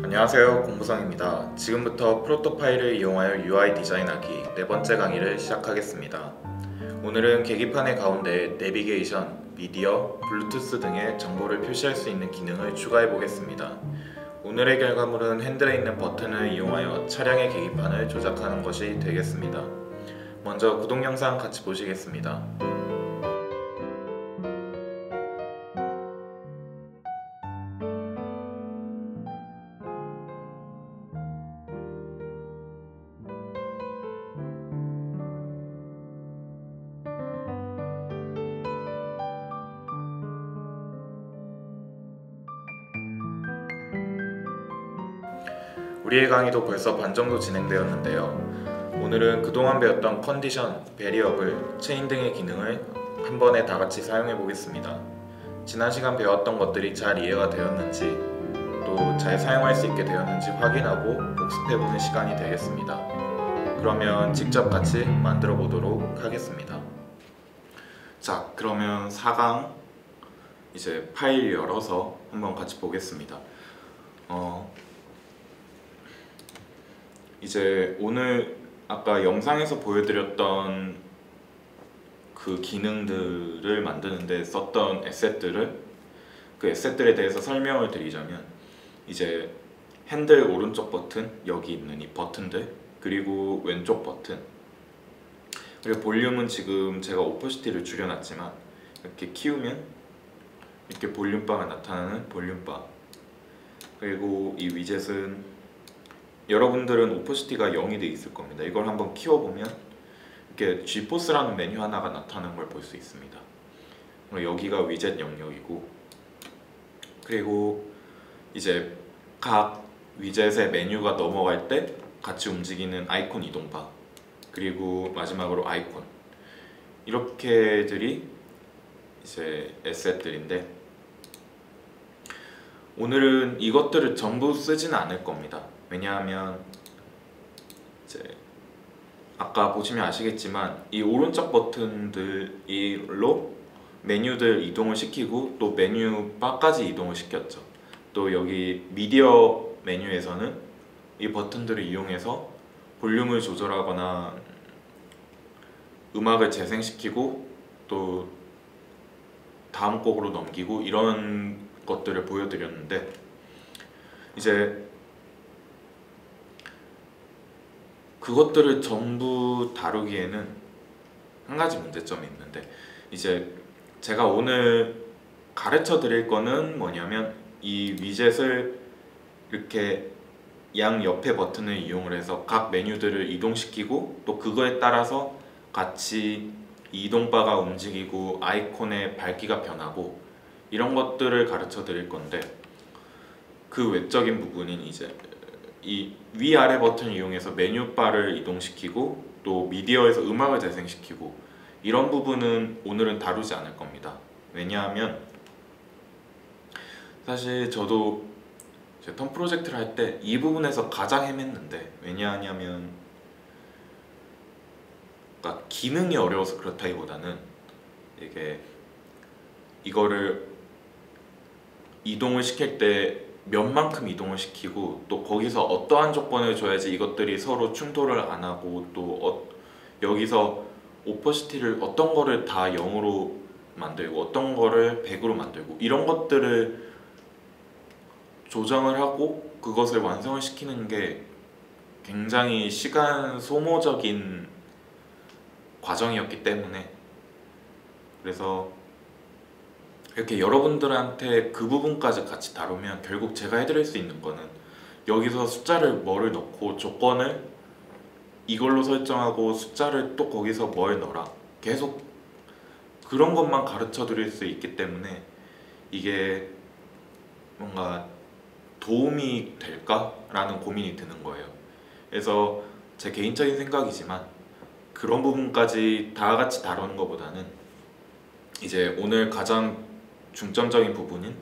안녕하세요, 공부상입니다. 지금부터 프로토 파일을 이용하여 UI 디자인하기 네 번째 강의를 시작하겠습니다. 오늘은 계기판의 가운데 내비게이션, 미디어, 블루투스 등의 정보를 표시할 수 있는 기능을 추가해 보겠습니다. 오늘의 결과물은 핸들에 있는 버튼을 이용하여 차량의 계기판을 조작하는 것이 되겠습니다. 먼저 구독 영상 같이 보시겠습니다. 우리의 강의도 벌써 반 정도 진행되었는데요. 오늘은 그동안 배웠던 컨디션, 베리어블, 체인 등의 기능을 한 번에 다 같이 사용해 보겠습니다. 지난 시간 배웠던 것들이 잘 이해가 되었는지 또 잘 사용할 수 있게 되었는지 확인하고 복습해 보는 시간이 되겠습니다. 그러면 직접 같이 만들어 보도록 하겠습니다. 자, 그러면 4강 이제 파일 열어서 한번 같이 보겠습니다. 이제 오늘 아까 영상에서 보여드렸던 그 기능들을 만드는데 썼던 그 에셋들에 대해서 설명을 드리자면, 이제 핸들 오른쪽 버튼, 여기 있는 이 버튼들, 그리고 왼쪽 버튼, 그리고 볼륨은 지금 제가 오퍼시티를 줄여놨지만 이렇게 키우면 이렇게 볼륨바가 나타나는 볼륨바, 그리고 이 위젯은 여러분들은 오퍼시티가 0이 돼 있을 겁니다. 이걸 한번 키워보면 이렇게 G포스라는 메뉴 하나가 나타나는 걸 볼 수 있습니다. 여기가 위젯 영역이고, 그리고 이제 각 위젯의 메뉴가 넘어갈 때 같이 움직이는 아이콘 이동바, 그리고 마지막으로 아이콘, 이렇게들이 이제 에셋들인데, 오늘은 이것들을 전부 쓰지는 않을 겁니다. 왜냐하면 이제 아까 보시면 아시겠지만 이 오른쪽 버튼들로 메뉴들 이동을 시키고 또 메뉴 바까지 이동을 시켰죠. 또 여기 미디어 메뉴에서는 이 버튼들을 이용해서 볼륨을 조절하거나 음악을 재생시키고 또 다음 곡으로 넘기고 이런 것들을 보여드렸는데, 이제 그것들을 전부 다루기에는 한 가지 문제점이 있는데, 이제 제가 오늘 가르쳐 드릴 거는 뭐냐면 이 위젯을 이렇게 양 옆에 버튼을 이용을 해서 각 메뉴들을 이동시키고 또 그거에 따라서 같이 이동바가 움직이고 아이콘의 밝기가 변하고 이런 것들을 가르쳐 드릴 건데, 그 외적인 부분인 이제 이 위아래 버튼을 이용해서 메뉴바를 이동시키고 또 미디어에서 음악을 재생시키고 이런 부분은 오늘은 다루지 않을 겁니다. 왜냐하면 사실 저도 제 턴 프로젝트를 할 때 이 부분에서 가장 헤맸는데, 왜냐하냐면 그러니까 기능이 어려워서 그렇다기보다는 이거를 이동을 시킬 때 몇만큼 이동을 시키고 또 거기서 어떠한 조건을 줘야지 이것들이 서로 충돌을 안 하고 또 여기서 오퍼시티를 어떤 거를 다 0으로 만들고 어떤 거를 100으로 만들고 이런 것들을 조정을 하고 그것을 완성을 시키는 게 굉장히 시간 소모적인 과정이었기 때문에, 그래서 이렇게 여러분들한테 그 부분까지 같이 다루면 결국 제가 해드릴 수 있는 거는 여기서 숫자를 뭐를 넣고 조건을 이걸로 설정하고 숫자를 또 거기서 뭘 넣어라, 계속 그런 것만 가르쳐 드릴 수 있기 때문에 이게 뭔가 도움이 될까라는 고민이 드는 거예요. 그래서 제 개인적인 생각이지만 그런 부분까지 다 같이 다루는 것보다는 이제 오늘 가장 중점적인 부분인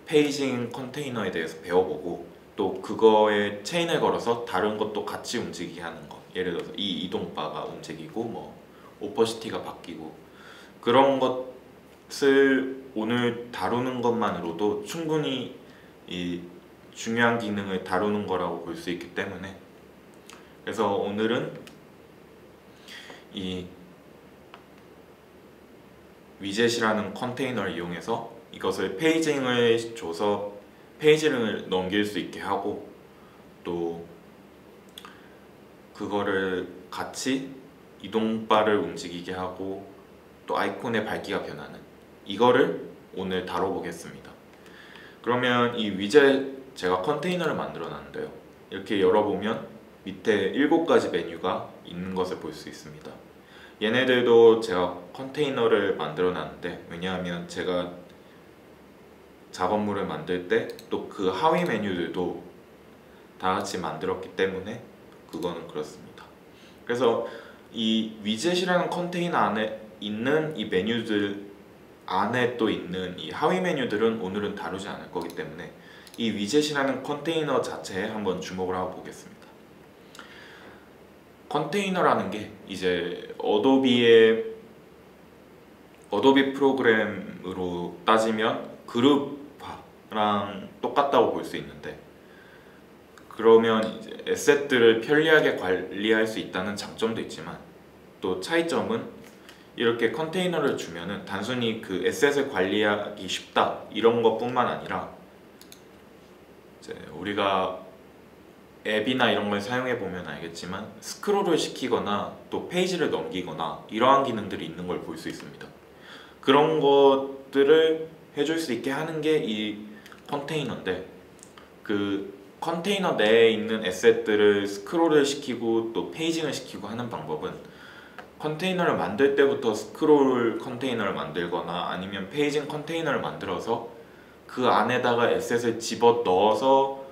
페이징 컨테이너에 대해서 배워보고 또 그거에 체인을 걸어서 다른 것도 같이 움직이게 하는 거, 예를 들어서 이 이동바가 움직이고 뭐 오퍼시티가 바뀌고 그런 것을 오늘 다루는 것만으로도 충분히 이 중요한 기능을 다루는 거라고 볼 수 있기 때문에, 그래서 오늘은 이 위젯이라는 컨테이너를 이용해서 이것을 페이징을 줘서 페이지를 넘길 수 있게 하고, 또 그거를 같이 이동바를 움직이게 하고, 또 아이콘의 밝기가 변하는 이거를 오늘 다뤄보겠습니다. 그러면 이 위젯 제가 컨테이너를 만들어 놨는데요, 이렇게 열어보면 밑에 7가지 메뉴가 있는 것을 볼 수 있습니다. 얘네들도 제가 컨테이너를 만들어 놨는데, 왜냐하면 제가 작업물을 만들 때 또 그 하위 메뉴들도 다 같이 만들었기 때문에 그거는 그렇습니다. 그래서 이 위젯이라는 컨테이너 안에 있는 이 메뉴들 안에 또 있는 이 하위 메뉴들은 오늘은 다루지 않을 거기 때문에 이 위젯이라는 컨테이너 자체에 한번 주목을 하고 보겠습니다. 컨테이너라는 게 이제 어도비 프로그램으로 따지면 그룹화랑 똑같다고 볼 수 있는데, 그러면 이제 에셋들을 편리하게 관리할 수 있다는 장점도 있지만, 또 차이점은 이렇게 컨테이너를 주면은 단순히 그 에셋을 관리하기 쉽다 이런 것뿐만 아니라, 이제 우리가 앱이나 이런 걸 사용해 보면 알겠지만 스크롤을 시키거나 또 페이지를 넘기거나 이러한 기능들이 있는 걸 볼 수 있습니다. 그런 것들을 해줄 수 있게 하는 게 이 컨테이너인데, 그 컨테이너 내에 있는 에셋들을 스크롤을 시키고 또 페이징을 시키고 하는 방법은, 컨테이너를 만들 때부터 스크롤 컨테이너를 만들거나 아니면 페이징 컨테이너를 만들어서 그 안에다가 에셋을 집어 넣어서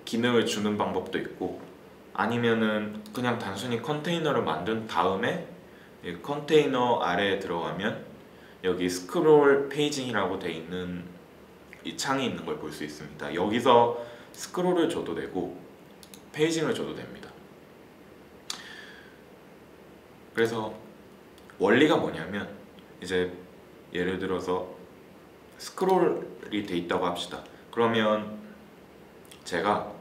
기능을 주는 방법도 있고, 아니면은 그냥 단순히 컨테이너를 만든 다음에 이 컨테이너 아래에 들어가면 여기 스크롤 페이징이라고 돼 있는 이 창이 있는 걸 볼 수 있습니다. 여기서 스크롤을 줘도 되고 페이징을 줘도 됩니다. 그래서 원리가 뭐냐면, 이제 예를 들어서 스크롤이 돼 있다고 합시다. 그러면 제가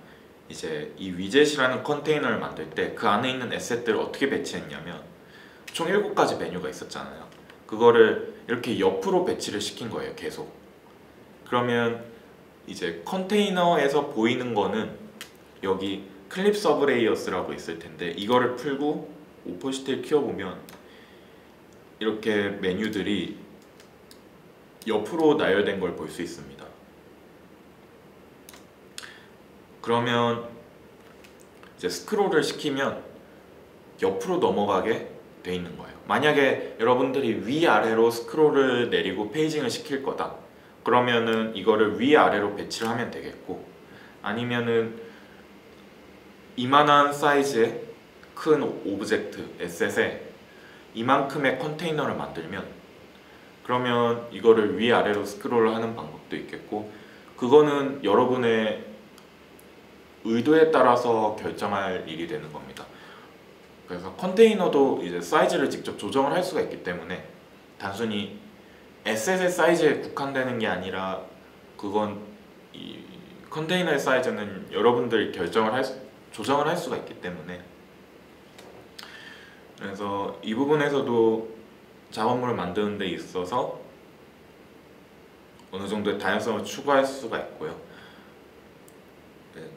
이제 이 위젯이라는 컨테이너를 만들 때 그 안에 있는 에셋들을 어떻게 배치했냐면, 총 7가지 메뉴가 있었잖아요. 그거를 이렇게 옆으로 배치를 시킨 거예요, 계속. 그러면 이제 컨테이너에서 보이는 거는 여기 클립 서브 레이어스라고 있을 텐데, 이거를 풀고 오퍼시티를 키워보면 이렇게 메뉴들이 옆으로 나열된 걸 볼 수 있습니다. 그러면 이제 스크롤을 시키면 옆으로 넘어가게 돼 있는 거예요. 만약에 여러분들이 위아래로 스크롤을 내리고 페이징을 시킬 거다, 그러면은 이거를 위아래로 배치를 하면 되겠고, 아니면은 이만한 사이즈의 큰 오브젝트 에셋에 이만큼의 컨테이너를 만들면, 그러면 이거를 위아래로 스크롤을 하는 방법도 있겠고, 그거는 여러분의 의도에 따라서 결정할 일이 되는 겁니다. 그래서 컨테이너도 이제 사이즈를 직접 조정을 할 수가 있기 때문에 단순히 에셋의 사이즈에 국한되는 게 아니라, 그건 이 컨테이너의 사이즈는 여러분들이 조정을 할 수가 있기 때문에, 그래서 이 부분에서도 작업물을 만드는 데 있어서 어느 정도의 다양성을 추구할 수가 있고요.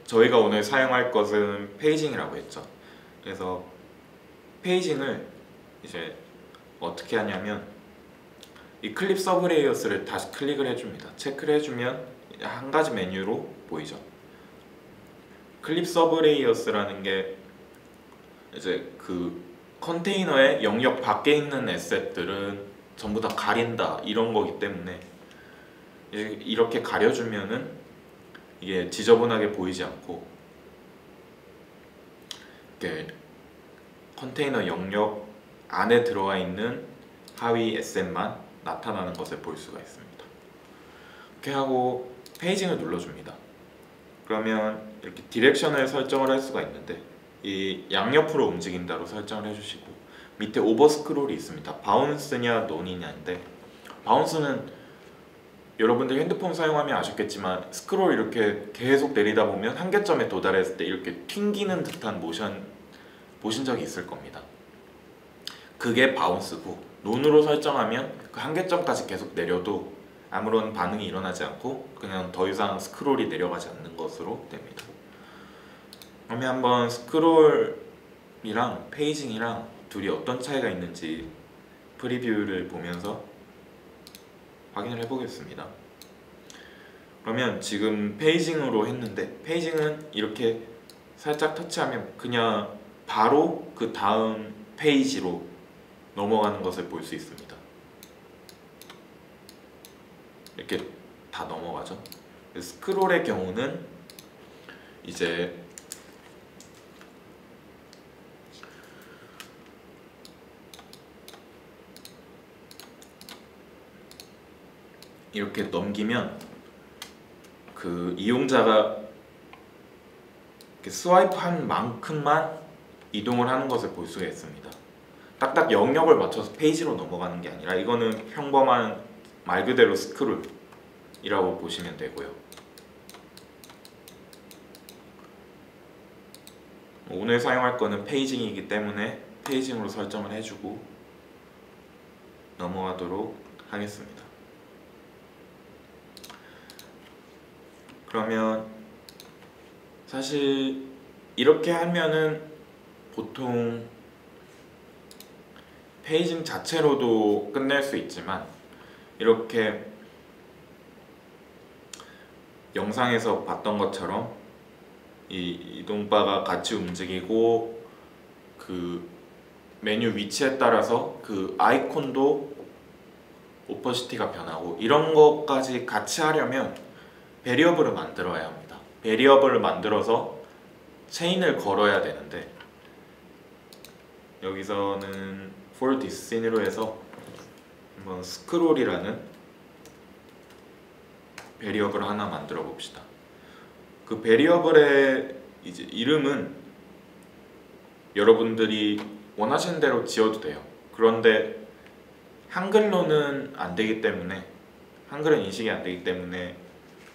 저희가 오늘 사용할 것은 페이징이라고 했죠. 그래서 페이징을 이제 어떻게 하냐면, 이 클립 서브 레이어스를 다시 클릭을 해줍니다. 체크를 해주면 한 가지 메뉴로 보이죠. 클립 서브 레이어스라는 게 이제 그 컨테이너의 영역 밖에 있는 에셋들은 전부 다 가린다 이런 거기 때문에, 이렇게 가려주면은 이게 지저분하게 보이지 않고 이렇게 컨테이너 영역 안에 들어와 있는 하위 에셋만 나타나는 것을 볼 수가 있습니다. 이렇게 하고 페이징을 눌러줍니다. 그러면 이렇게 디렉션을 설정을 할 수가 있는데, 이 양옆으로 움직인다로 설정을 해주시고, 밑에 오버 스크롤이 있습니다. 바운스냐 논이냐인데, 바운스는 여러분들 핸드폰 사용하면 아셨겠지만 스크롤 이렇게 계속 내리다 보면 한계점에 도달했을 때 이렇게 튕기는 듯한 모션 보신 적이 있을 겁니다. 그게 바운스고, 논으로 설정하면 그 한계점까지 계속 내려도 아무런 반응이 일어나지 않고 그냥 더 이상 스크롤이 내려가지 않는 것으로 됩니다. 그러면 한번 스크롤이랑 페이징이랑 둘이 어떤 차이가 있는지 프리뷰를 보면서 확인을 해보겠습니다. 그러면 지금 페이징으로 했는데, 페이징은 이렇게 살짝 터치하면 그냥 바로 그 다음 페이지로 넘어가는 것을 볼 수 있습니다. 이렇게 다 넘어가죠. 스크롤의 경우는 이제 이렇게 넘기면 그 이용자가 이렇게 스와이프한 만큼만 이동을 하는 것을 볼 수가 있습니다. 딱딱 영역을 맞춰서 페이지로 넘어가는 게 아니라 이거는 평범한 말 그대로 스크롤이라고 보시면 되고요. 오늘 사용할 거는 페이징이기 때문에 페이징으로 설정을 해주고 넘어가도록 하겠습니다. 그러면 사실 이렇게 하면은 보통 페이징 자체로도 끝낼 수 있지만, 이렇게 영상에서 봤던 것처럼 이 이동바가 같이 움직이고 그 메뉴 위치에 따라서 그 아이콘도 오퍼시티가 변하고 이런 것까지 같이 하려면 베리어블을 만들어야 합니다. 베리어블을 만들어서 체인을 걸어야 되는데, 여기서는 for this scene로 해서 한번 스크롤이라는 베리어블을 하나 만들어 봅시다. 그 베리어블의 이제 이름은 여러분들이 원하시는 대로 지어도 돼요. 그런데 한글로는 안 되기 때문에, 한글은 인식이 안 되기 때문에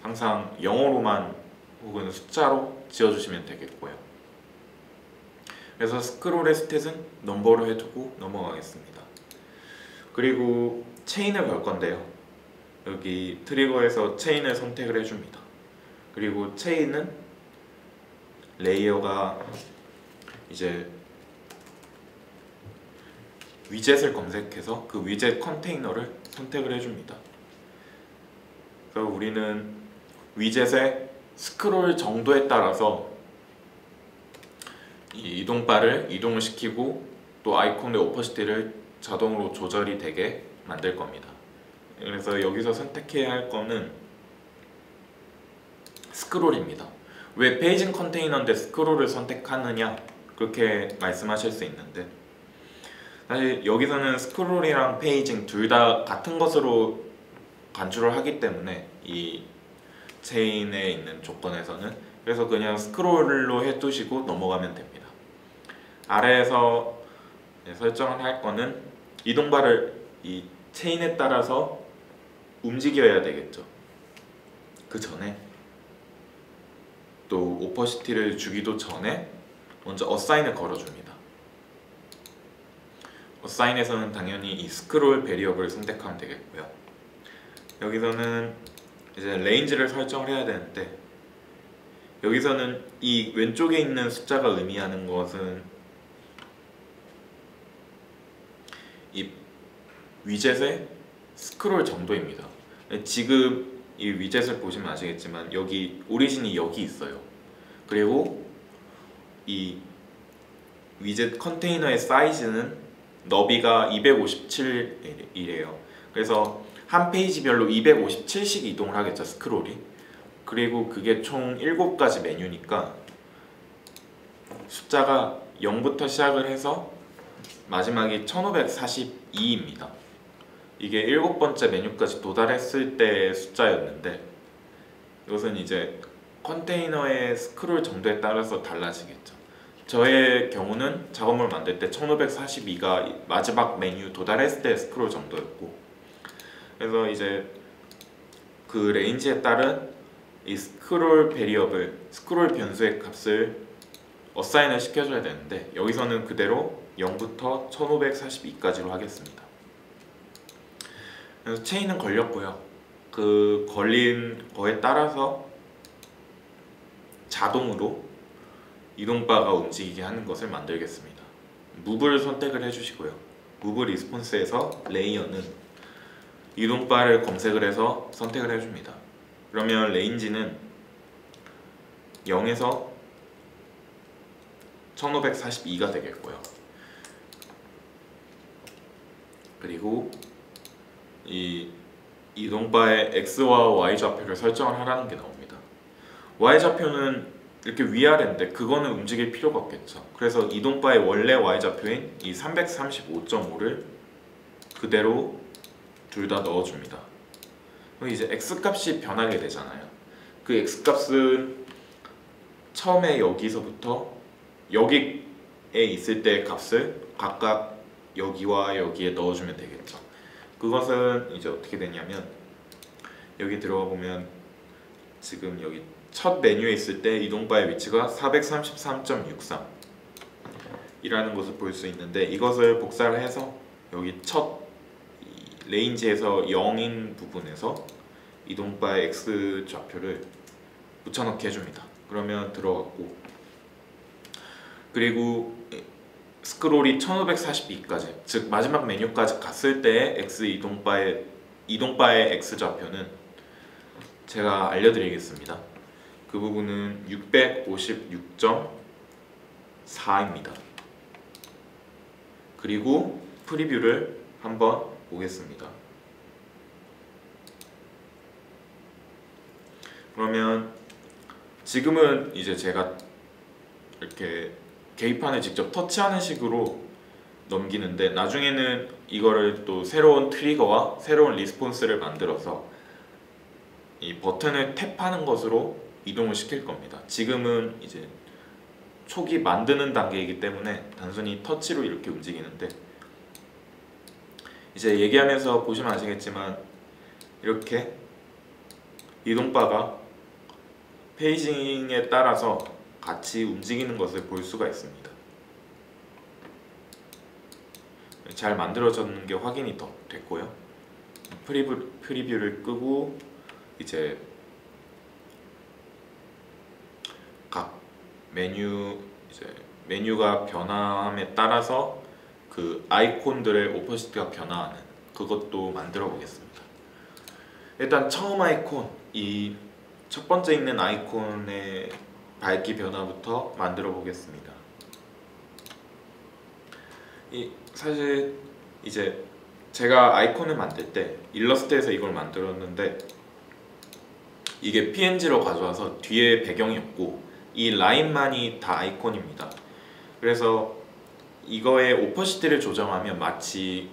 항상 영어로만 혹은 숫자로 지어주시면 되겠고요. 그래서 스크롤의 스탯은 넘버로 해두고 넘어가겠습니다. 그리고 체인을 걸 건데요. 여기 트리거에서 체인을 선택을 해줍니다. 그리고 체인은 레이어가 이제 위젯을 검색해서 그 위젯 컨테이너를 선택을 해줍니다. 그래서 우리는 위젯의 스크롤 정도에 따라서 이 이동바를 이동을 시키고 또 아이콘의 오퍼시티를 자동으로 조절이 되게 만들 겁니다. 그래서 여기서 선택해야 할 거는 스크롤입니다. 왜 페이징 컨테이너인데 스크롤을 선택하느냐, 그렇게 말씀하실 수 있는데, 사실 여기서는 스크롤이랑 페이징 둘 다 같은 것으로 간주를 하기 때문에 이 체인에 있는 조건에서는, 그래서 그냥 스크롤로 해두시고 넘어가면 됩니다. 아래에서 설정을 할 거는 이동바를 이 체인에 따라서 움직여야 되겠죠. 그 전에 또 오퍼시티를 주기도 전에 먼저 어사인을 걸어줍니다. 어사인에서는 당연히 이 스크롤 베리어블을 선택하면 되겠고요. 여기서는 이제 레인지를 설정을 해야 되는데, 여기서는 이 왼쪽에 있는 숫자가 의미하는 것은 이 위젯의 스크롤 정도입니다. 지금 이 위젯을 보시면 아시겠지만 여기 오리진이 여기 있어요. 그리고 이 위젯 컨테이너의 사이즈는 너비가 257이래요. 그래서 한 페이지별로 257씩 이동을 하겠죠, 스크롤이. 그리고 그게 총 7가지 메뉴니까 숫자가 0부터 시작을 해서 마지막이 1542입니다. 이게 7번째 메뉴까지 도달했을 때의 숫자였는데, 이것은 이제 컨테이너의 스크롤 정도에 따라서 달라지겠죠. 저의 경우는 작업물 만들 때 1542가 마지막 메뉴 도달했을 때 스크롤 정도였고, 그래서 이제 그 레인지에 따른 이 스크롤 베리어블, 스크롤 변수의 값을 어사인을 시켜줘야 되는데 여기서는 그대로 0부터 1542까지로 하겠습니다. 그래서 체인은 걸렸고요. 그 걸린 거에 따라서 자동으로 이동바가 움직이게 하는 것을 만들겠습니다. 무브를 선택을 해주시고요. 무브 리스폰스에서 레이어는 이동바를 검색을 해서 선택을 해줍니다. 그러면 레인지는 0에서 1542가 되겠고요. 그리고 이 이동바의 X와 Y 좌표를 설정을 하라는 게 나옵니다. Y 좌표는 이렇게 위아래인데 그거는 움직일 필요가 없겠죠. 그래서 이동바의 원래 Y 좌표인 이 335.5를 그대로 둘 다 넣어줍니다. 그럼 이제 X 값이 변하게 되잖아요. 그 X 값은 처음에 여기서부터 여기에 있을 때 값을 각각 여기와 여기에 넣어주면 되겠죠. 그것은 이제 어떻게 되냐면 여기 들어가 보면 지금 여기 첫 메뉴에 있을 때 이동바의 위치가 433.63 이라는 것을 볼 수 있는데 이것을 복사를 해서 여기 첫 레인지에서 0인 부분에서 이동바의 X 좌표를 붙여넣기 해줍니다. 그러면 들어갔고, 그리고 스크롤이 1542까지, 즉 마지막 메뉴까지 갔을 때의 X 이동바의 X 좌표는 제가 알려드리겠습니다. 그 부분은 656.4입니다. 그리고 프리뷰를 한번 보겠습니다. 그러면 지금은 이제 제가 이렇게 계기판을 직접 터치하는 식으로 넘기는데 나중에는 이거를 또 새로운 트리거와 새로운 리스폰스를 만들어서 이 버튼을 탭하는 것으로 이동을 시킬 겁니다. 지금은 이제 초기 만드는 단계이기 때문에 단순히 터치로 이렇게 움직이는데 이제 얘기하면서 보시면 아시겠지만 이렇게 이동바가 페이징에 따라서 같이 움직이는 것을 볼 수가 있습니다. 잘 만들어졌는 게 확인이 더 됐고요. 프리뷰를 끄고 이제 각 메뉴가 변함에 따라서 그 아이콘들의 오퍼시티가 변화하는 그것도 만들어 보겠습니다. 일단 처음 아이콘, 이 첫 번째 있는 아이콘의 밝기 변화부터 만들어 보겠습니다. 사실 이제 제가 아이콘을 만들 때 일러스트에서 이걸 만들었는데 이게 PNG로 가져와서 뒤에 배경이 없고 이 라인만이 다 아이콘입니다. 그래서 이거의 오퍼시티를 조정하면 마치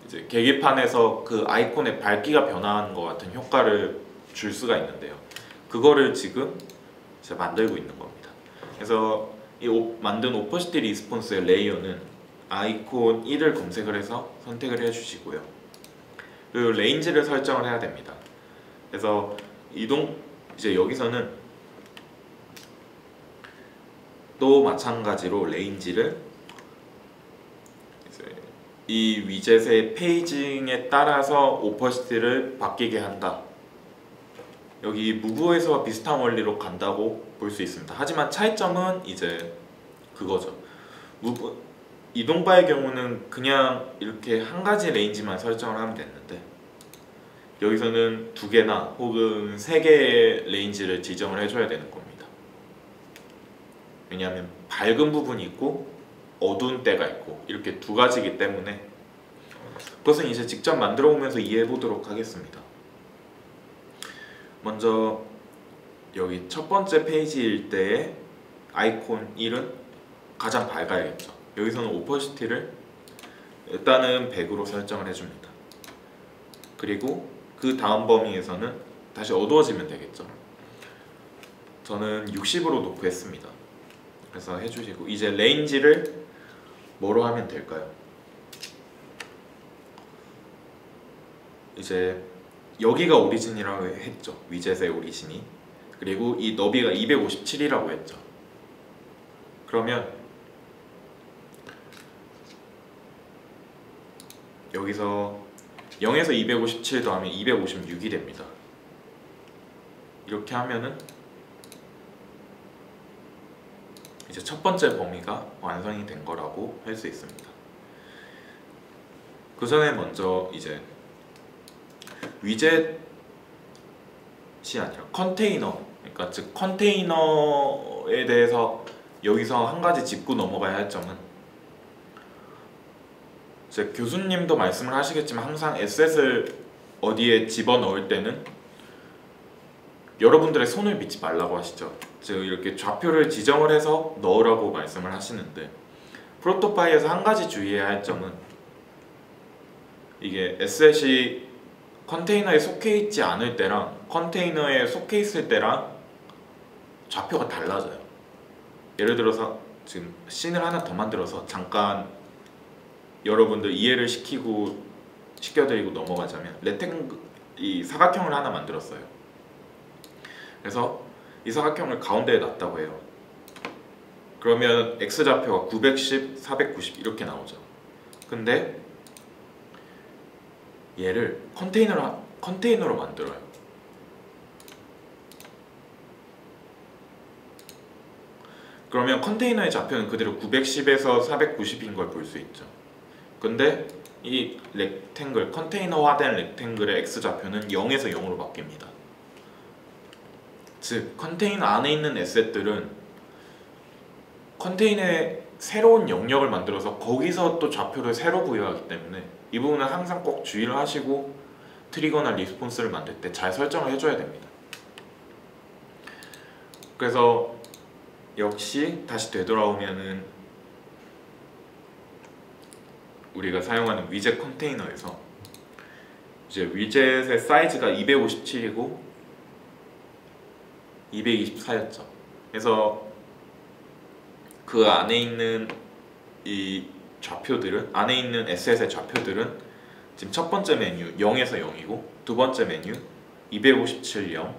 이제 계기판에서 그 아이콘의 밝기가 변화하는 것 같은 효과를 줄 수가 있는데요. 그거를 지금 제가 만들고 있는 겁니다. 그래서 이 만든 오퍼시티 리스폰스의 레이어는 아이콘 1을 검색을 해서 선택을 해주시고요. 그리고 레인지를 설정을 해야 됩니다. 그래서 이제 여기서는 또 마찬가지로 레인지를 이제 이 위젯의 페이징에 따라서 오퍼시티를 바뀌게 한다. 여기 무브에서와 비슷한 원리로 간다고 볼 수 있습니다. 하지만 차이점은 이제 그거죠. 이동바의 경우는 그냥 이렇게 한 가지 레인지만 설정을 하면 됐는데 여기서는 두 개나 혹은 세 개의 레인지를 지정을 해줘야 되는 겁니다. 왜냐하면 밝은 부분이 있고 어두운 때가 있고 이렇게 두 가지이기 때문에 그것은 이제 직접 만들어 보면서 이해해 보도록 하겠습니다. 먼저 여기 첫 번째 페이지일 때의 아이콘 1은 가장 밝아야겠죠. 여기서는 오퍼시티를 일단은 100으로 설정을 해줍니다. 그리고 그 다음 범위에서는 다시 어두워지면 되겠죠. 저는 60으로 놓고 했습니다. 그래서 해주시고 이제 레인지를 뭐로 하면 될까요? 이제 여기가 오리진이라고 했죠. 위젯의 오리진이. 그리고 이 너비가 257이라고 했죠. 그러면 여기서 0에서 257 더하면 256이 됩니다. 이렇게 하면은 이제 첫 번째 범위가 완성이 된 거라고 할 수 있습니다. 그 전에 먼저 이제 위젯이 아니라 컨테이너, 그러니까 즉 컨테이너에 대해서 여기서 한 가지 짚고 넘어가야 할 점은, 이제 교수님도 말씀을 하시겠지만 항상 에셋을 어디에 집어넣을 때는 여러분들의 손을 믿지 말라고 하시죠. 즉 이렇게 좌표를 지정을 해서 넣으라고 말씀을 하시는데, 프로토파이에서 한 가지 주의해야 할 점은 이게 에셋이 컨테이너에 속해 있지 않을 때랑 컨테이너에 속해 있을 때랑 좌표가 달라져요. 예를 들어서 지금 씬을 하나 더 만들어서 잠깐 여러분들 이해를 시켜드리고 넘어가자면, 이 사각형을 하나 만들었어요. 그래서 이 사각형을 가운데에 놨다고 해요. 그러면 X좌표가 910, 490 이렇게 나오죠. 근데 얘를 컨테이너로 만들어요. 그러면 컨테이너의 좌표는 그대로 910에서 490인 걸 볼 수 있죠. 근데 이 렉탱글, 컨테이너화된 렉탱글의 X좌표는 0에서 0으로 바뀝니다. 즉 컨테이너 안에 있는 에셋들은 컨테이너에 새로운 영역을 만들어서 거기서 또 좌표를 새로 부여하기 때문에 이 부분은 항상 꼭 주의를 하시고 트리거나 리스폰스를 만들 때 잘 설정을 해줘야 됩니다. 그래서 역시 다시 되돌아오면은 우리가 사용하는 위젯 컨테이너에서 이제 위젯의 사이즈가 257이고 224였죠. 그래서 그 안에 있는 이 좌표들은, 안에 있는 에셋의 좌표들은 지금 첫 번째 메뉴 0에서 0이고 두 번째 메뉴 257 0,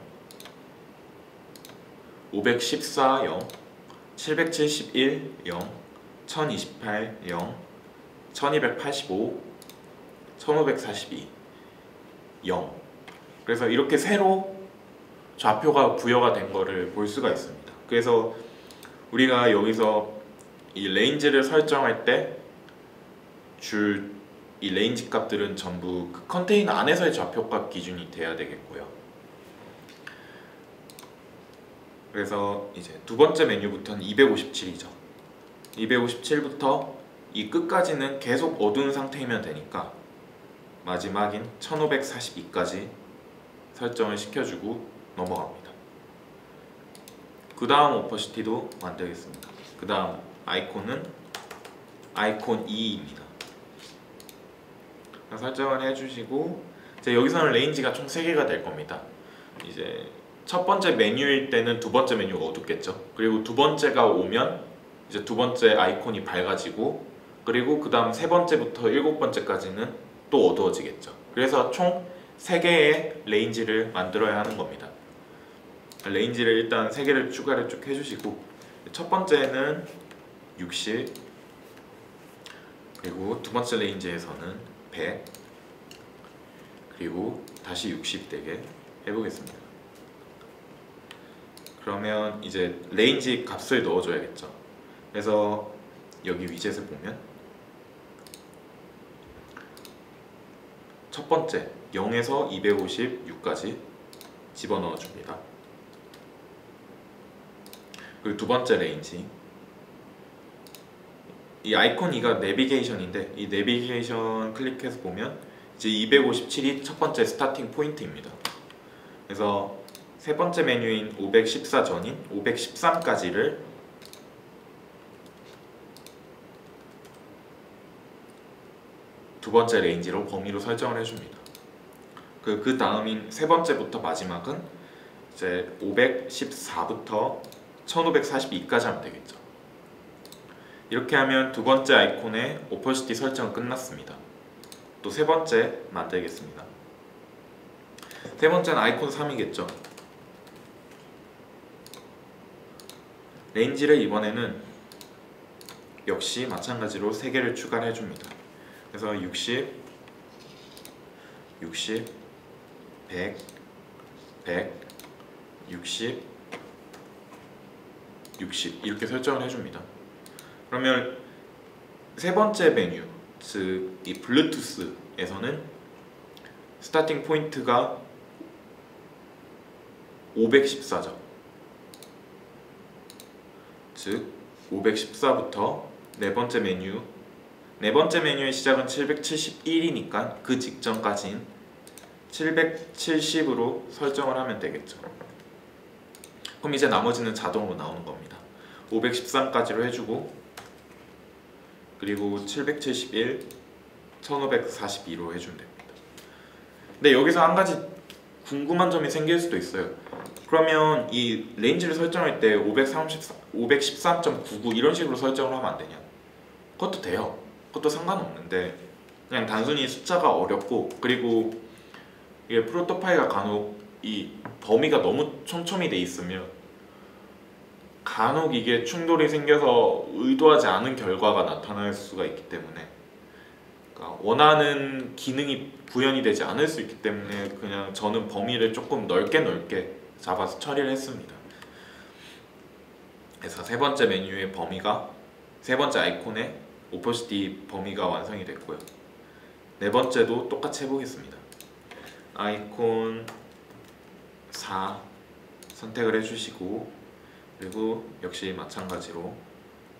514 0, 771 0, 1028 0, 1285, 1542 0. 그래서 이렇게 새로 좌표가 부여가 된 거를 볼 수가 있습니다. 그래서 우리가 여기서 이 레인지를 설정할 때 줄 이 레인지 값들은 전부 그 컨테이너 안에서의 좌표값 기준이 돼야 되겠고요. 그래서 이제 두 번째 메뉴부터는 257이죠. 257부터 이 끝까지는 계속 어두운 상태이면 되니까 마지막인 1542까지 설정을 시켜주고 넘어갑니다. 그 다음 오퍼시티도 만들겠습니다. 그 다음 아이콘은 아이콘 2입니다. 설정을 해주시고, 이제 여기서는 레인지가 총 3개가 될 겁니다. 이제 첫 번째 메뉴일 때는 두 번째 메뉴가 어둡겠죠. 그리고 두 번째가 오면 이제 두 번째 아이콘이 밝아지고, 그리고 그 다음 세 번째부터 일곱 번째까지는 또 어두워지겠죠. 그래서 총 3개의 레인지를 만들어야 하는 겁니다. 레인지를 일단 3개를 추가를 쭉 해주시고, 첫 번째는 60, 그리고 두 번째 레인지에서는 100, 그리고 다시 60 되게 해보겠습니다. 그러면 이제 레인지 값을 넣어줘야겠죠. 그래서 여기 위젯을 보면 첫 번째 0에서 256까지 집어넣어 줍니다. 그리고 두 번째 레인지, 이 아이콘 2가 내비게이션인데 이 내비게이션 클릭해서 보면 이제 257이 첫 번째 스타팅 포인트입니다. 그래서 세 번째 메뉴인 514 전인 513까지를 두 번째 레인지로 범위로 설정을 해줍니다. 그 다음인 세 번째부터 마지막은 이제 514부터 1542까지 하면 되겠죠. 이렇게 하면 두 번째 아이콘의 오퍼시티 설정은 끝났습니다. 또 세 번째 만들겠습니다. 세 번째는 아이콘 3이겠죠. 레인지를 이번에는 역시 마찬가지로 3개를 추가를 해줍니다. 그래서 60, 60, 100, 100, 60, 60 이렇게 설정을 해줍니다. 그러면 세 번째 메뉴, 즉 이 블루투스에서는 스타팅 포인트가 514죠. 즉 514부터 네 번째 메뉴의 시작은 771이니까 그 직전까지는 770으로 설정을 하면 되겠죠. 그럼 이제 나머지는 자동으로 나오는 겁니다. 513까지로 해주고, 그리고 771, 1542로 해주면 됩니다. 근데 여기서 한 가지 궁금한 점이 생길 수도 있어요. 그러면 이 레인지를 설정할 때 513.99 이런 식으로 설정을 하면 안 되냐? 그것도 돼요. 그것도 상관없는데, 그냥 단순히 숫자가 어렵고, 그리고 이게 프로토파일가 간혹 이 범위가 너무 촘촘히 돼 있으면 간혹 이게 충돌이 생겨서 의도하지 않은 결과가 나타날 수가 있기 때문에, 그러니까 원하는 기능이 구현이 되지 않을 수 있기 때문에 그냥 저는 범위를 조금 넓게 잡아서 처리를 했습니다. 그래서 세 번째 메뉴의 범위가, 세 번째 아이콘의 오퍼시티 범위가 완성이 됐고요. 네 번째도 똑같이 해보겠습니다. 아이콘 4 선택을 해주시고, 그리고 역시 마찬가지로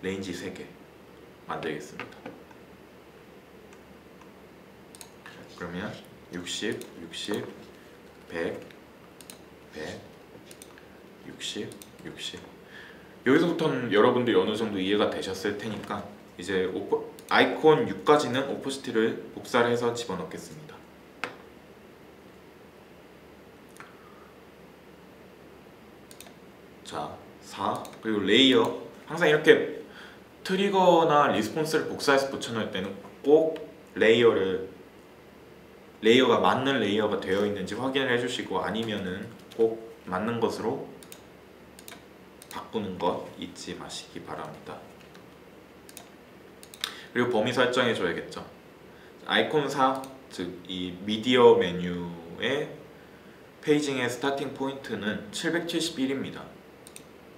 레인지 3개 만들겠습니다. 그러면 60, 60, 100, 100, 60, 60. 여기서부터는 여러분들이 어느 정도 이해가 되셨을 테니까 이제 아이콘 6까지는 오퍼시티를 복사를 해서 집어넣겠습니다. 자, 4, 그리고 레이어. 항상 이렇게 트리거나 리스폰스를 복사해서 붙여놓을 때는 꼭 레이어가 맞는 레이어가 되어 있는지 확인을 해주시고, 아니면은 꼭 맞는 것으로 바꾸는 것 잊지 마시기 바랍니다. 그리고 범위 설정해 줘야겠죠. 아이콘 4, 즉 이 미디어 메뉴의 페이징의 스타팅 포인트는 771입니다.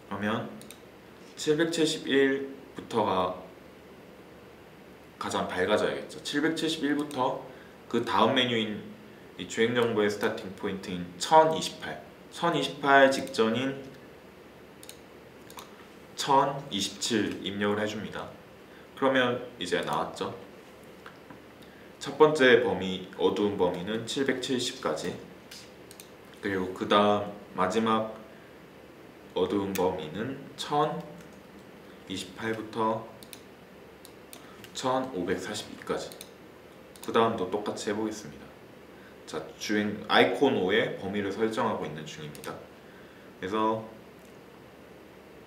그러면 771부터가 가장 밝아져야겠죠. 771부터 그 다음 메뉴인 이 주행 정보의 스타팅 포인트인 1028 직전인 1027 입력을 해줍니다. 그러면 이제 나왔죠. 첫 번째 범위, 어두운 범위는 770까지, 그리고 그 다음 마지막 어두운 범위는 1028부터 1542까지. 그 다음도 똑같이 해보겠습니다. 자, 주행 아이콘 5의 범위를 설정하고 있는 중입니다. 그래서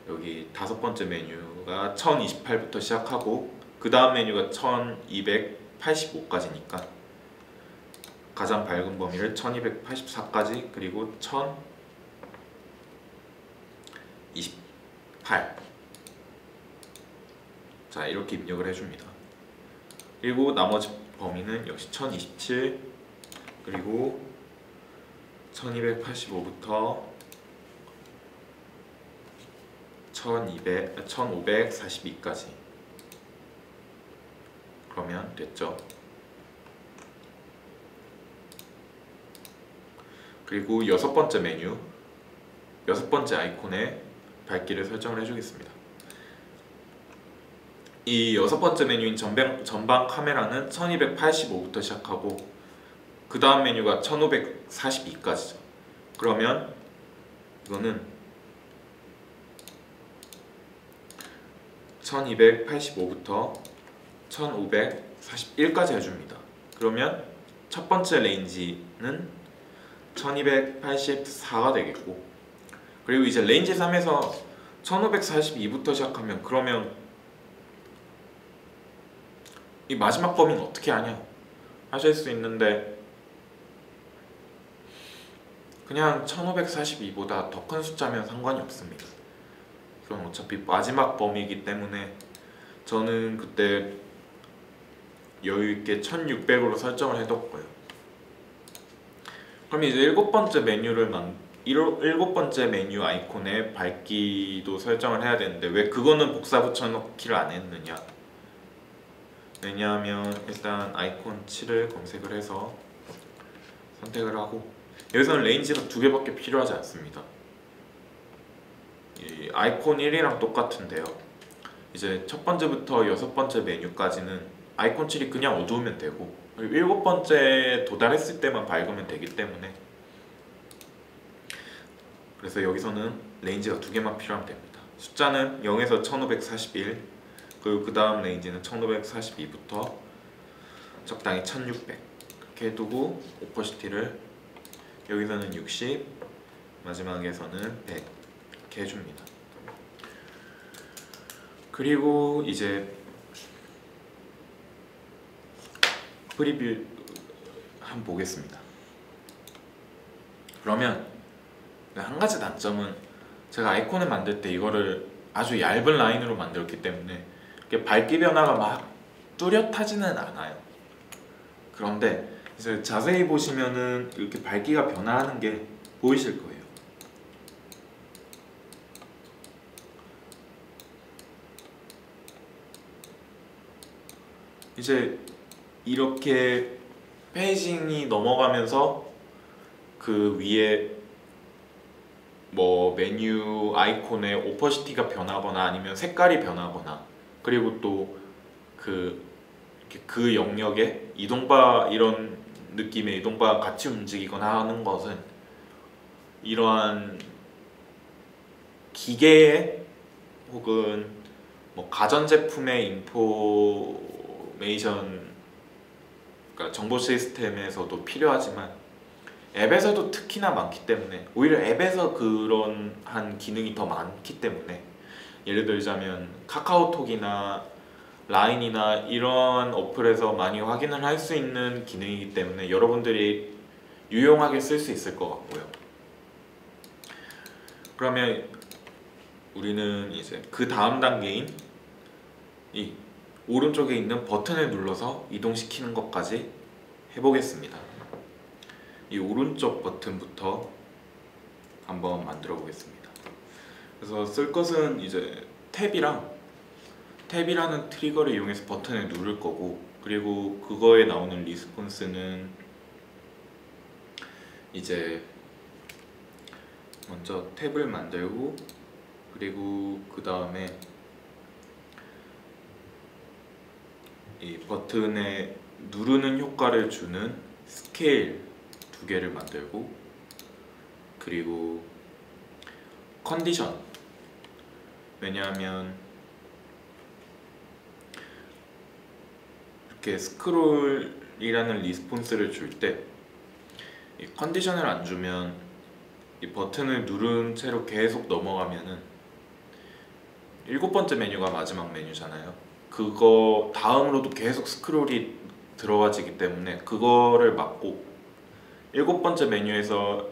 여기 다섯 번째 메뉴가 1028부터 시작하고, 그 다음 메뉴가 1285까지니까 가장 밝은 범위를 1284까지, 그리고 1028. 자, 이렇게 입력을 해줍니다. 그리고 나머지 범위는 역시 1027, 그리고 1285부터 1542까지. 그러면 됐죠. 그리고 여섯 번째 메뉴, 여섯 번째 아이콘의 밝기를 설정을 해주겠습니다. 이 여섯 번째 메뉴인 전방 카메라는 1285부터 시작하고, 그 다음 메뉴가 1542까지죠. 그러면 이거는 1285부터 1541까지 해줍니다. 그러면 첫 번째 레인지는 1284가 되겠고, 그리고 이제 레인지 3에서 1542부터 시작하면, 그러면 이 마지막 범위는 어떻게 하냐 하실 수 있는데, 그냥 1542보다 더 큰 숫자면 상관이 없습니다. 이건 어차피 마지막 범위이기 때문에 저는 그때 여유있게 1600으로 설정을 해뒀고요. 그럼 이제 일곱 번째 메뉴 아이콘에 밝기도 설정을 해야 되는데 왜 그거는 복사 붙여넣기를 안 했느냐, 왜냐하면 일단 아이콘 7을 검색을 해서 선택을 하고, 여기서는 레인지가 2개밖에 필요하지 않습니다. 이 아이콘 1이랑 똑같은데요, 이제 첫 번째부터 여섯 번째 메뉴까지는 아이콘 7이 그냥 어두우면 되고, 그리고 일곱 번째 도달했을 때만 밝으면 되기 때문에, 그래서 여기서는 레인지가 2개만 필요하면 됩니다. 숫자는 0에서 1541, 그리고 그 다음 레인지는 1542부터 적당히 1600 이렇게 해두고, 오퍼시티를 여기서는 60, 마지막에서는 100 이렇게 해줍니다. 그리고 이제 프리뷰 한번 보겠습니다. 그러면 한 가지 단점은 제가 아이콘을 만들 때 이거를 아주 얇은 라인으로 만들었기 때문에 이렇게 밝기 변화가 막 뚜렷하지는 않아요. 그런데 이제 자세히 보시면은 이렇게 밝기가 변화하는 게 보이실 거예요. 이제 이렇게 페이징이 넘어가면서 그 위에 뭐 메뉴 아이콘의 오퍼시티가 변하거나 아니면 색깔이 변하거나, 그리고 또 그 영역에 이동바, 이런 느낌의 이동바가 같이 움직이거나 하는 것은 이러한 기계의 혹은 뭐 가전제품의 인포메이션, 그러니까 정보 시스템에서도 필요하지만 앱에서도 특히나 많기 때문에, 오히려 앱에서 그런 한 기능이 더 많기 때문에, 예를 들자면 카카오톡이나 라인이나 이런 어플에서 많이 확인을 할 수 있는 기능이기 때문에 여러분들이 유용하게 쓸 수 있을 것 같고요. 그러면 우리는 이제 그 다음 단계인 이 오른쪽에 있는 버튼을 눌러서 이동시키는 것까지 해보겠습니다. 이 오른쪽 버튼부터 한번 만들어 보겠습니다. 그래서 쓸 것은 이제 탭이라는 트리거를 이용해서 버튼을 누를 거고, 그리고 그거에 나오는 리스폰스는 이제 먼저 탭을 만들고, 그리고 그 다음에 이 버튼에 누르는 효과를 주는 스케일 2개를 만들고, 그리고 컨디션, 왜냐하면 이렇게 스크롤이라는 리스폰스를 줄 때 이 컨디션을 안 주면 이 버튼을 누른 채로 계속 넘어가면은 일곱 번째 메뉴가 마지막 메뉴잖아요. 그거 다음으로도 계속 스크롤이 들어가지기 때문에 그거를 막고, 일곱 번째 메뉴에서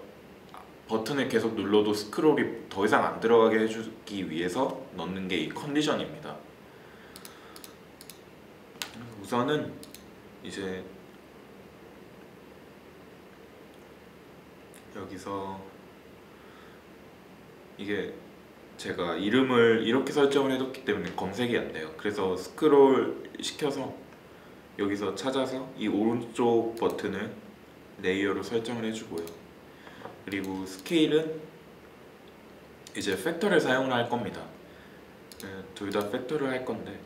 버튼을 계속 눌러도 스크롤이 더 이상 안 들어가게 해주기 위해서 넣는 게 이 컨디션입니다. 우선은 이제 여기서 이게 제가 이름을 이렇게 설정을 해뒀기 때문에 검색이 안 돼요. 그래서 스크롤 시켜서 여기서 찾아서 이 오른쪽 버튼을 레이어로 설정을 해주고요. 그리고 스케일은 이제 팩터를 사용을 할 겁니다. 둘 다 팩터를 할 건데,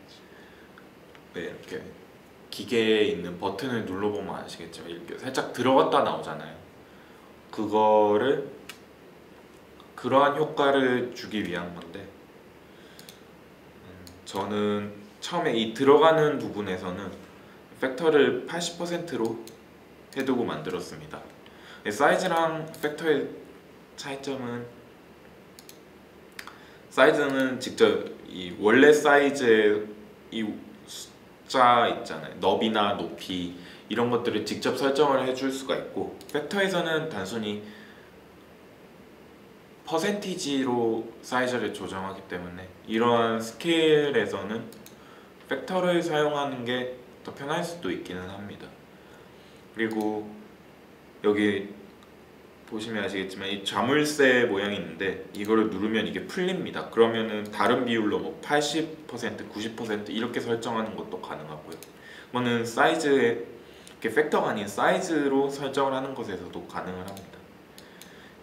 이렇게 기계에 있는 버튼을 눌러보면 아시겠죠? 이렇게 살짝 들어갔다 나오잖아요. 그거를, 그러한 효과를 주기 위한 건데, 저는 처음에 이 들어가는 부분에서는 팩터를 80%로 해두고 만들었습니다. 사이즈랑 팩터의 차이점은, 사이즈는 직접 이 원래 사이즈의 이 숫자 있잖아요, 너비나 높이 이런 것들을 직접 설정을 해줄 수가 있고, 팩터에서는 단순히 퍼센티지로 사이즈를 조정하기 때문에 이러한 스케일에서는 팩터를 사용하는 게 더 편할 수도 있기는 합니다. 그리고 여기 보시면 아시겠지만 이 자물쇠 모양이 있는데 이거를 누르면 이게 풀립니다. 그러면은 다른 비율로 뭐 80%, 90% 이렇게 설정하는 것도 가능하고요. 이거는 사이즈에 이렇게 팩터가 아닌 사이즈로 설정을 하는 것에서도 가능을 합니다.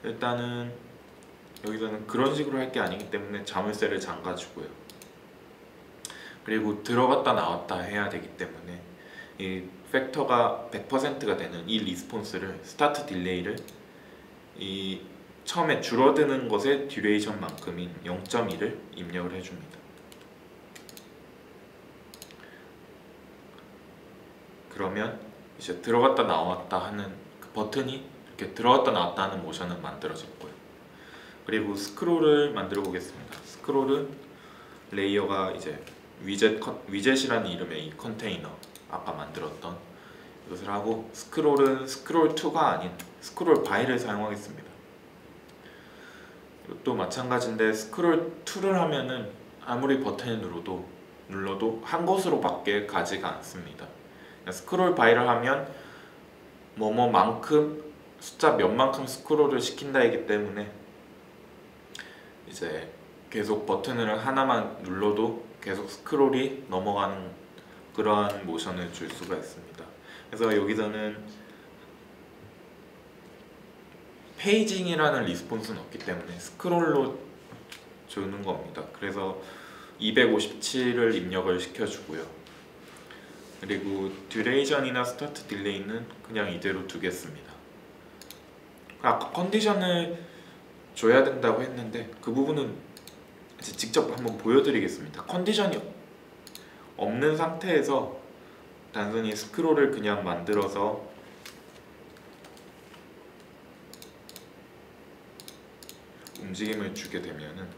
일단은 여기서는 그런 식으로 할 게 아니기 때문에 자물쇠를 잠가주고요. 그리고 들어갔다 나왔다 해야 되기 때문에 이 팩터가 100%가 되는 이 리스폰스를 스타트 딜레이를 이 처음에 줄어드는 것의 듀레이션만큼인 0.1을 입력을 해줍니다. 그러면 이제 들어갔다 나왔다 하는 그 버튼이 이렇게 들어갔다 나왔다 하는 모션은 만들어졌고요. 그리고 스크롤을 만들어 보겠습니다. 스크롤은 레이어가 이제 위젯이라는 이름의 이 컨테이너 아까 만들었던 이것을 하고, 스크롤은 스크롤2가 아닌 스크롤 바이를 사용하겠습니다. 이것도 마찬가지인데 스크롤2를 하면은 아무리 버튼을 눌러도 한 곳으로밖에 가지가 않습니다. 스크롤 바이를 하면 뭐뭐만큼 숫자 몇만큼 스크롤을 시킨다이기 때문에 이제 계속 버튼을 하나만 눌러도 계속 스크롤이 넘어가는 그러한 모션을 줄 수가 있습니다. 그래서 여기서는 페이징이라는 리스폰스는 없기 때문에 스크롤로 주는 겁니다. 그래서 257을 입력을 시켜주고요. 그리고 듀레이션이나 스타트 딜레이는 그냥 이대로 두겠습니다. 아까 컨디션을 줘야 된다고 했는데 그 부분은 직접 한번 보여드리겠습니다. 컨디션이 없는 상태에서 단순히 스크롤을 그냥 만들어서 움직임을 주게 되면은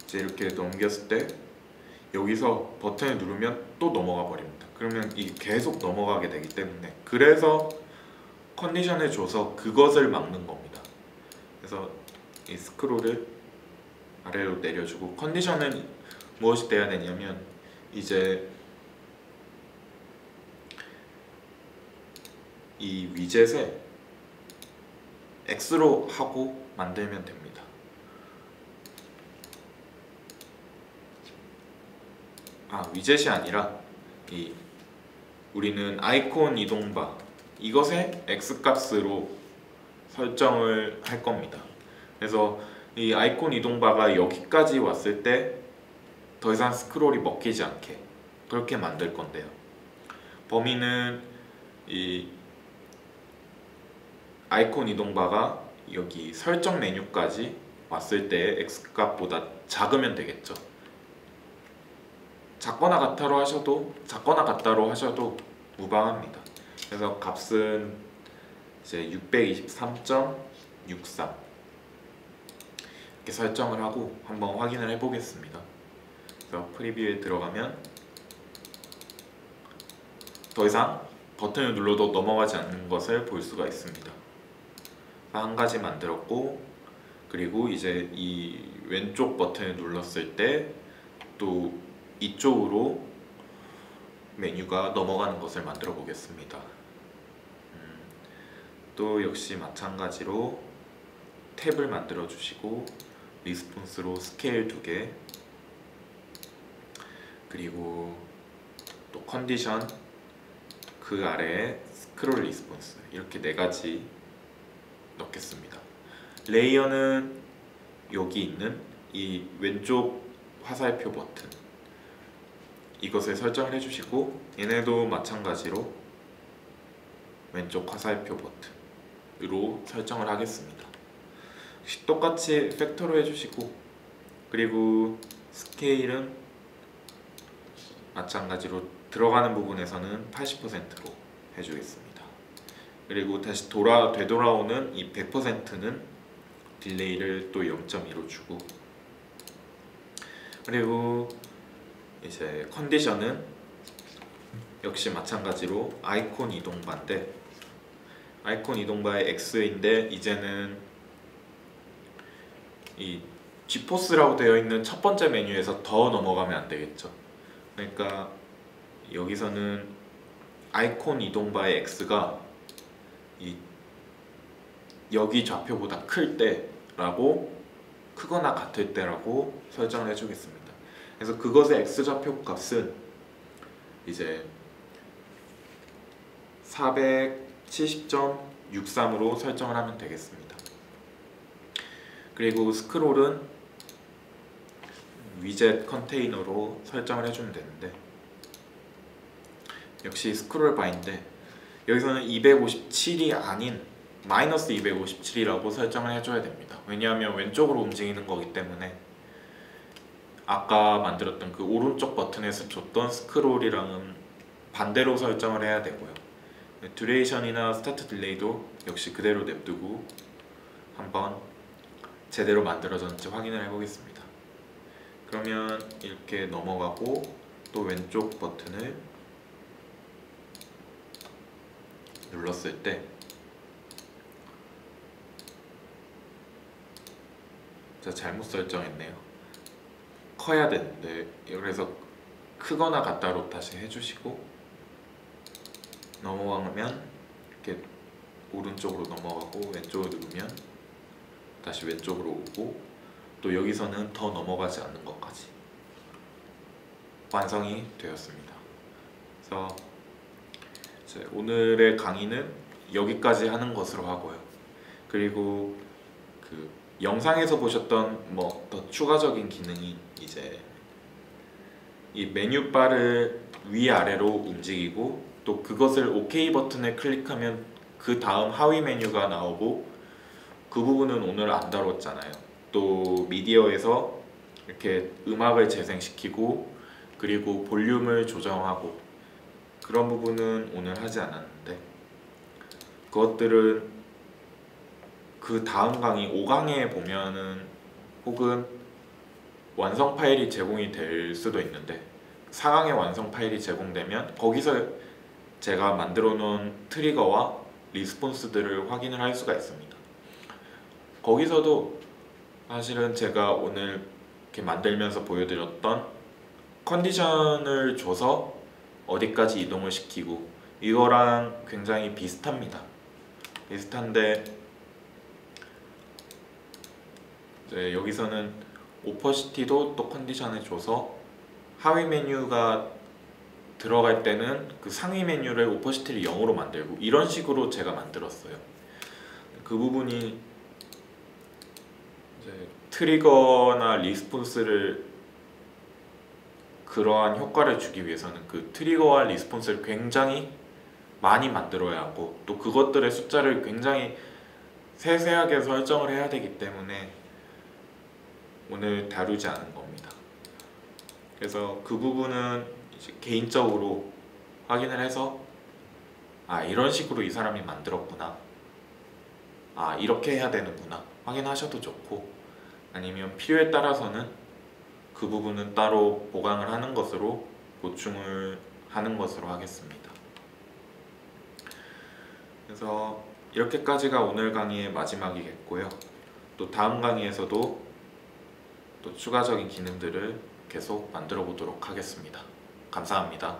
이제 이렇게 넘겼을 때 여기서 버튼을 누르면 또 넘어가 버립니다. 그러면 이게 계속 넘어가게 되기 때문에, 그래서 컨디션을 줘서 그것을 막는 겁니다. 그래서 이 스크롤을 아래로 내려주고, 컨디션은 무엇이 돼야 되냐면 이제 이 위젯에 X로 하고 만들면 됩니다. 위젯이 아니라 우리는 아이콘 이동바 이것의 X 값으로 설정을 할 겁니다. 그래서 이 아이콘 이동바가 여기까지 왔을 때 더 이상 스크롤이 먹히지 않게 그렇게 만들 건데요. 범위는 이 아이콘 이동바가 여기 설정 메뉴까지 왔을 때 X 값보다 작으면 되겠죠. 작거나 같다로 하셔도 무방합니다. 그래서 값은 이제 623.63 이렇게 설정을 하고 한번 확인을 해 보겠습니다. 그래서 프리뷰에 들어가면 더 이상 버튼을 눌러도 넘어가지 않는 것을 볼 수가 있습니다. 한 가지 만들었고, 그리고 이제 이 왼쪽 버튼을 눌렀을 때 또 이쪽으로 메뉴가 넘어가는 것을 만들어 보겠습니다. 또 역시 마찬가지로 탭을 만들어 주시고, 리스폰스로 스케일 2개, 그리고 또 컨디션, 그 아래에 스크롤 리스폰스, 이렇게 4가지 넣겠습니다. 레이어는 여기 있는 이 왼쪽 화살표 버튼 이것을 설정을 해주시고, 얘네도 마찬가지로 왼쪽 화살표 버튼으로 설정을 하겠습니다. 똑같이 팩터로 해주시고, 그리고 스케일은 마찬가지로 들어가는 부분에서는 80%로 해주겠습니다. 그리고 다시 되돌아오는 이 100%는 딜레이를 또 0.2로 주고, 그리고 이제 컨디션은 역시 마찬가지로 아이콘 이동바인데 아이콘 이동바의 X인데 이제는 이 G포스라고 되어 있는 첫 번째 메뉴에서 더 넘어가면 안 되겠죠. 그러니까 여기서는 아이콘 이동바의 X가 이 여기 좌표보다 클 때라고 크거나 같을 때라고 설정을 해주겠습니다. 그래서 그것의 X좌표 값은 이제 470.63으로 설정을 하면 되겠습니다. 그리고 스크롤은 위젯 컨테이너로 설정을 해주면 되는데 역시 스크롤 바인데 여기서는 257이 아닌 마이너스 257이라고 설정을 해줘야 됩니다. 왜냐하면 왼쪽으로 움직이는 거기 때문에 아까 만들었던 그 오른쪽 버튼에서 줬던 스크롤이랑은 반대로 설정을 해야 되고요. 듀레이션이나 스타트 딜레이도 역시 그대로 냅두고 한번 제대로 만들어졌는지 확인을 해보겠습니다. 그러면 이렇게 넘어가고 또 왼쪽 버튼을 눌렀을 때 제가 잘못 설정했네요. 커야 되는데 그래서 크거나 같다로 다시 해주시고 넘어가면 이렇게 오른쪽으로 넘어가고 왼쪽을 누르면 다시 왼쪽으로 오고 또 여기서는 더 넘어가지 않는 것까지 완성이 되었습니다. 그래서 이제 오늘의 강의는 여기까지 하는 것으로 하고요. 그리고 그 영상에서 보셨던 뭐 더 추가적인 기능이 이제 이 메뉴바를 위아래로 움직이고 또 그것을 OK 버튼을 클릭하면 그 다음 하위 메뉴가 나오고 그 부분은 오늘 안 다뤘잖아요. 또 미디어에서 이렇게 음악을 재생시키고 그리고 볼륨을 조정하고 그런 부분은 오늘 하지 않았는데 그것들은 그 다음 강의 5강에 보면은 혹은 완성 파일이 제공이 될 수도 있는데 4강의 완성 파일이 제공되면 거기서 제가 만들어 놓은 트리거와 리스폰스들을 확인을 할 수가 있습니다. 거기서도 사실은 제가 오늘 이렇게 만들면서 보여드렸던 컨디션을 줘서 어디까지 이동을 시키고 이거랑 굉장히 비슷합니다. 비슷한데 이제 여기서는 오퍼시티도 또 컨디션을 줘서 하위 메뉴가 들어갈 때는 그 상위 메뉴를 오퍼시티를 0으로 만들고 이런 식으로 제가 만들었어요. 그 부분이 이제 트리거나 리스폰스를 그러한 효과를 주기 위해서는 그 트리거와 리스폰스를 굉장히 많이 만들어야 하고 또 그것들의 숫자를 굉장히 세세하게 설정을 해야 되기 때문에 오늘 다루지 않은 겁니다. 그래서 그 부분은 이제 개인적으로 확인을 해서 아 이런 식으로 이 사람이 만들었구나, 아 이렇게 해야 되는구나 확인하셔도 좋고 아니면 필요에 따라서는 그 부분은 따로 보강을 하는 것으로 보충을 하는 것으로 하겠습니다. 그래서 이렇게까지가 오늘 강의의 마지막이겠고요. 또 다음 강의에서도 또 추가적인 기능들을 계속 만들어 보도록 하겠습니다. 감사합니다.